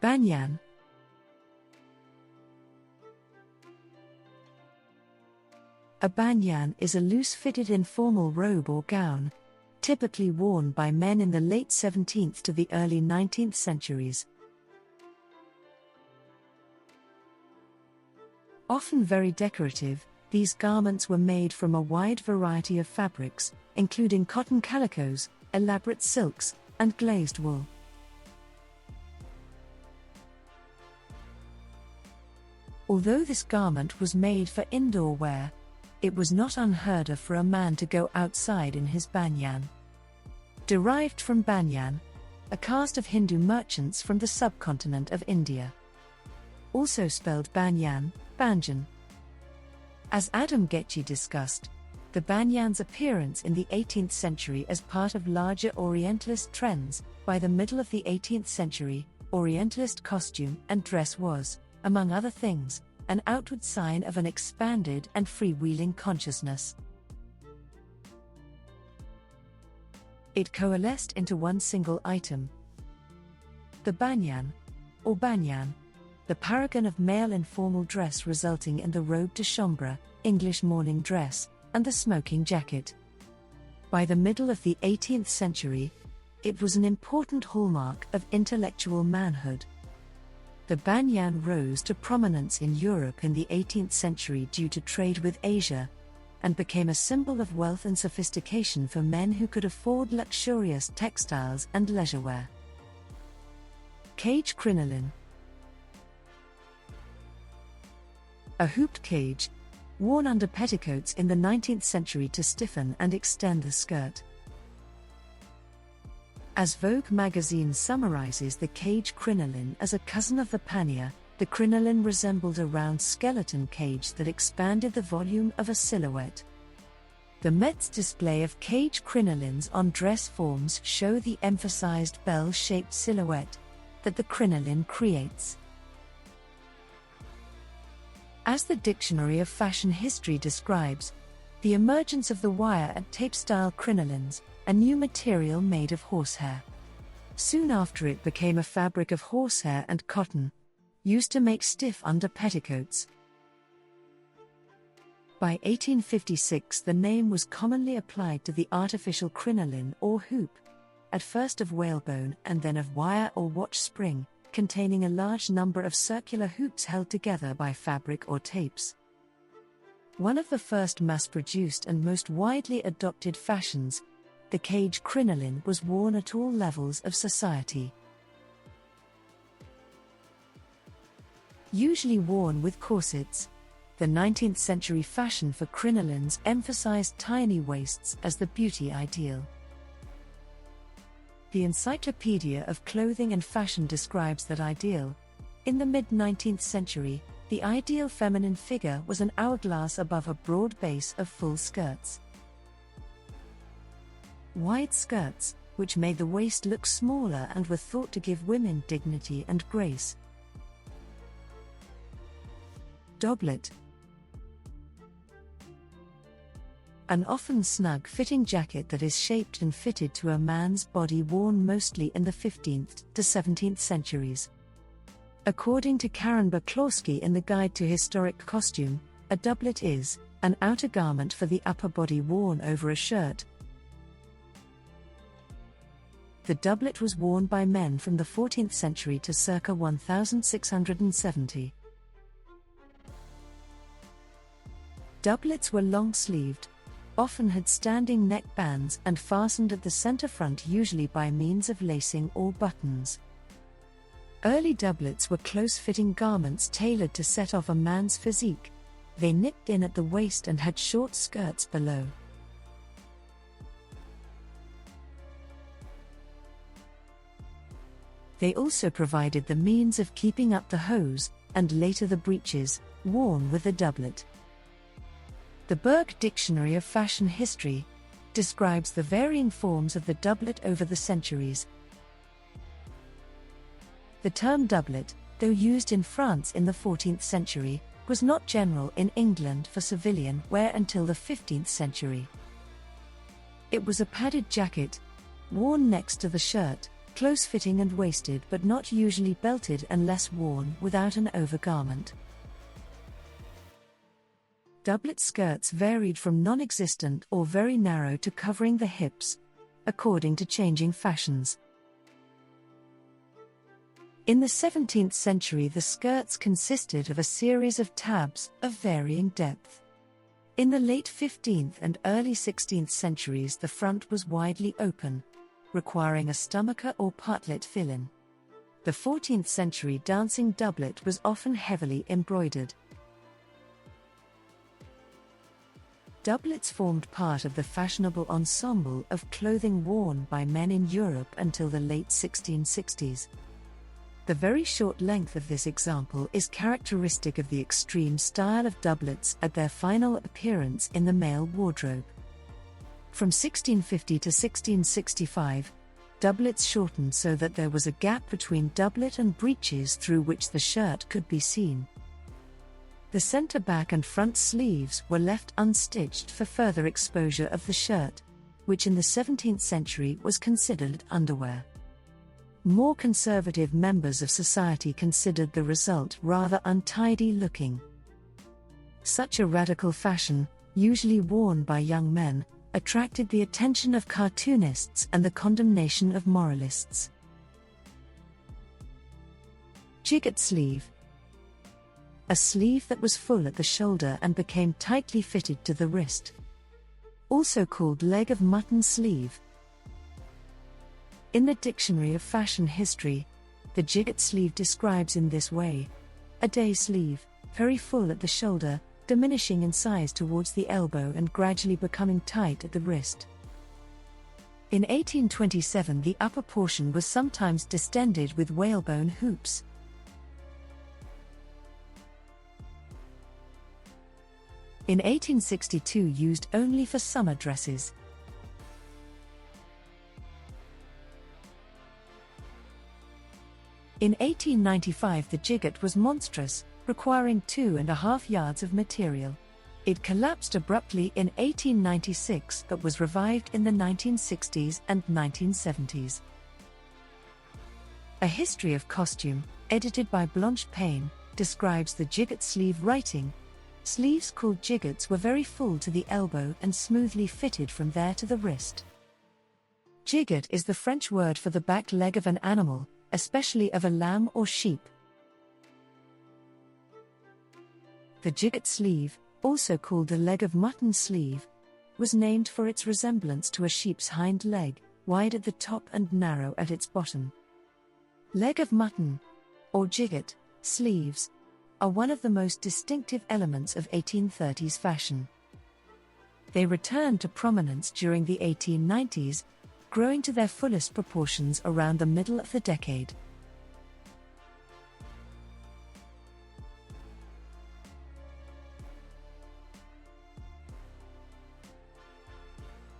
Banyan. A banyan is a loose-fitted informal robe or gown, typically worn by men in the late 17th to the early 19th centuries. Often very decorative, these garments were made from a wide variety of fabrics, including cotton calicos, elaborate silks, and glazed wool. Although this garment was made for indoor wear, it was not unheard of for a man to go outside in his banyan. Derived from Banyan, a caste of Hindu merchants from the subcontinent of India. Also spelled Banyan, Banyan. As Adam Getchie discussed, the banyan's appearance in the 18th century as part of larger Orientalist trends. By the middle of the 18th century, Orientalist costume and dress was, among other things, an outward sign of an expanded and freewheeling consciousness. It coalesced into one single item. The banyan, or banyan, the paragon of male informal dress resulting in the robe de chambre, English morning dress, and the smoking jacket. By the middle of the 18th century, it was an important hallmark of intellectual manhood. The banyan rose to prominence in Europe in the 18th century due to trade with Asia, and became a symbol of wealth and sophistication for men who could afford luxurious textiles and leisurewear. Cage crinoline. A hooped cage, worn under petticoats in the 19th century to stiffen and extend the skirt. As Vogue magazine summarizes the cage crinoline as a cousin of the pannier, the crinoline resembled a round skeleton cage that expanded the volume of a silhouette. The Met's display of cage crinolines on dress forms show the emphasized bell-shaped silhouette that the crinoline creates. As the Dictionary of Fashion History describes, the emergence of the wire and tape-style crinolines, a new material made of horsehair. Soon after it became a fabric of horsehair and cotton, used to make stiff under petticoats. By 1856 the name was commonly applied to the artificial crinoline or hoop, at first of whalebone and then of wire or watch spring, containing a large number of circular hoops held together by fabric or tapes. One of the first mass-produced and most widely adopted fashions, the cage crinoline was worn at all levels of society. Usually worn with corsets, the 19th century fashion for crinolines emphasized tiny waists as the beauty ideal. The Encyclopedia of Clothing and Fashion describes that ideal. In the mid-19th century, the ideal feminine figure was an hourglass above a broad base of full skirts. Wide skirts, which made the waist look smaller and were thought to give women dignity and grace. Doublet. An often snug-fitting jacket that is shaped and fitted to a man's body, worn mostly in the 15th to 17th centuries. According to Karen Baklowski in the Guide to Historic Costume, a doublet is an outer garment for the upper body worn over a shirt. The doublet was worn by men from the 14th century to circa 1670. Doublets were long-sleeved, often had standing neck bands and fastened at the center front, usually by means of lacing or buttons. Early doublets were close-fitting garments tailored to set off a man's physique. They nipped in at the waist and had short skirts below. They also provided the means of keeping up the hose, and later the breeches, worn with the doublet. The Berg Dictionary of Fashion History describes the varying forms of the doublet over the centuries. The term doublet, though used in France in the 14th century, was not general in England for civilian wear until the 15th century. It was a padded jacket, worn next to the shirt, close-fitting and waisted but not usually belted unless worn without an overgarment. Doublet skirts varied from non-existent or very narrow to covering the hips, according to changing fashions. In the 17th century, the skirts consisted of a series of tabs of varying depth. In the late 15th and early 16th centuries, the front was widely open, requiring a stomacher or partlet fill-in. The 14th century dancing doublet was often heavily embroidered. Doublets formed part of the fashionable ensemble of clothing worn by men in Europe until the late 1660s. The very short length of this example is characteristic of the extreme style of doublets at their final appearance in the male wardrobe. From 1650 to 1665, doublets shortened so that there was a gap between doublet and breeches through which the shirt could be seen. The center back and front sleeves were left unstitched for further exposure of the shirt, which in the 17th century was considered underwear. More conservative members of society considered the result rather untidy looking. Such a radical fashion, usually worn by young men, attracted the attention of cartoonists and the condemnation of moralists. Gigot sleeve. A sleeve that was full at the shoulder and became tightly fitted to the wrist. Also called leg of mutton sleeve. In the Dictionary of Fashion History, the gigot sleeve describes in this way: a day sleeve, very full at the shoulder, diminishing in size towards the elbow and gradually becoming tight at the wrist. In 1827, the upper portion was sometimes distended with whalebone hoops. In 1862, used only for summer dresses. In 1895, the gigot was monstrous, requiring 2.5 yards of material. It collapsed abruptly in 1896 but was revived in the 1960s and 1970s. A History of Costume, edited by Blanche Payne, describes the gigot sleeve writing: sleeves called gigots were very full to the elbow and smoothly fitted from there to the wrist. Gigot is the French word for the back leg of an animal, especially of a lamb or sheep. The gigot sleeve, also called the leg of mutton sleeve, was named for its resemblance to a sheep's hind leg, wide at the top and narrow at its bottom. Leg of mutton, or gigot, sleeves, are one of the most distinctive elements of 1830s fashion. They returned to prominence during the 1890s, growing to their fullest proportions around the middle of the decade.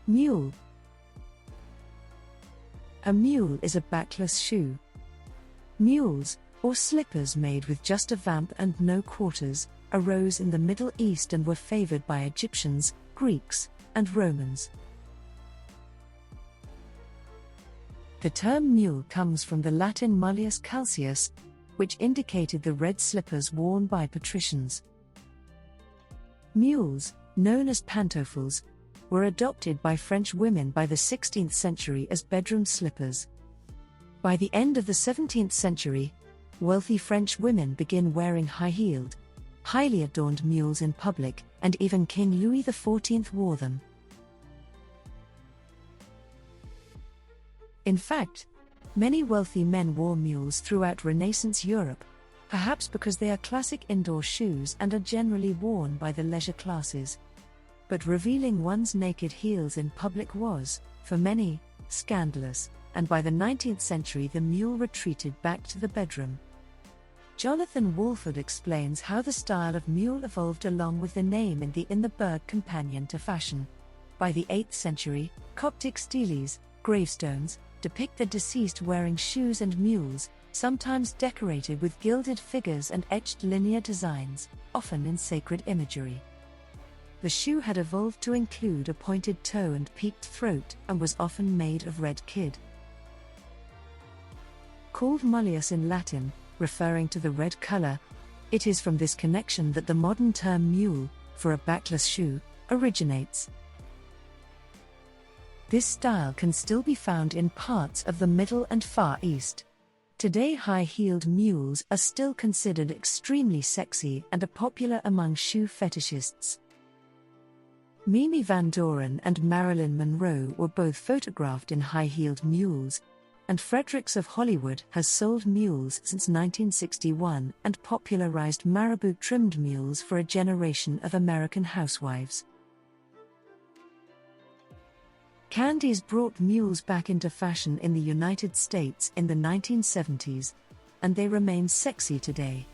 Mule. A mule is a backless shoe. Mules, or slippers made with just a vamp and no quarters, arose in the Middle East and were favored by Egyptians, Greeks, and Romans. The term mule comes from the Latin mullius calceus, which indicated the red slippers worn by patricians. Mules, known as pantoufles, were adopted by French women by the 16th century as bedroom slippers. By the end of the 17th century, wealthy French women began wearing high-heeled, highly adorned mules in public, and even King Louis XIV wore them. In fact, many wealthy men wore mules throughout Renaissance Europe, perhaps because they are classic indoor shoes and are generally worn by the leisure classes. But revealing one's naked heels in public was, for many, scandalous, and by the 19th century the mule retreated back to the bedroom. Jonathan Walford explains how the style of mule evolved along with the name in the Berg companion to fashion. By the 8th century, Coptic steles, gravestones, depict the deceased wearing shoes and mules, sometimes decorated with gilded figures and etched linear designs, often in sacred imagery. The shoe had evolved to include a pointed toe and peaked throat, and was often made of red kid. called Mulleus in Latin, referring to the red color. It is from this connection that the modern term mule, for a backless shoe, originates. This style can still be found in parts of the Middle and Far East. Today, high-heeled mules are still considered extremely sexy and are popular among shoe fetishists. Mimi Van Doren and Marilyn Monroe were both photographed in high-heeled mules, and Fredericks of Hollywood has sold mules since 1961 and popularized marabou-trimmed mules for a generation of American housewives. Candies brought mules back into fashion in the United States in the 1970s, and they remain sexy today.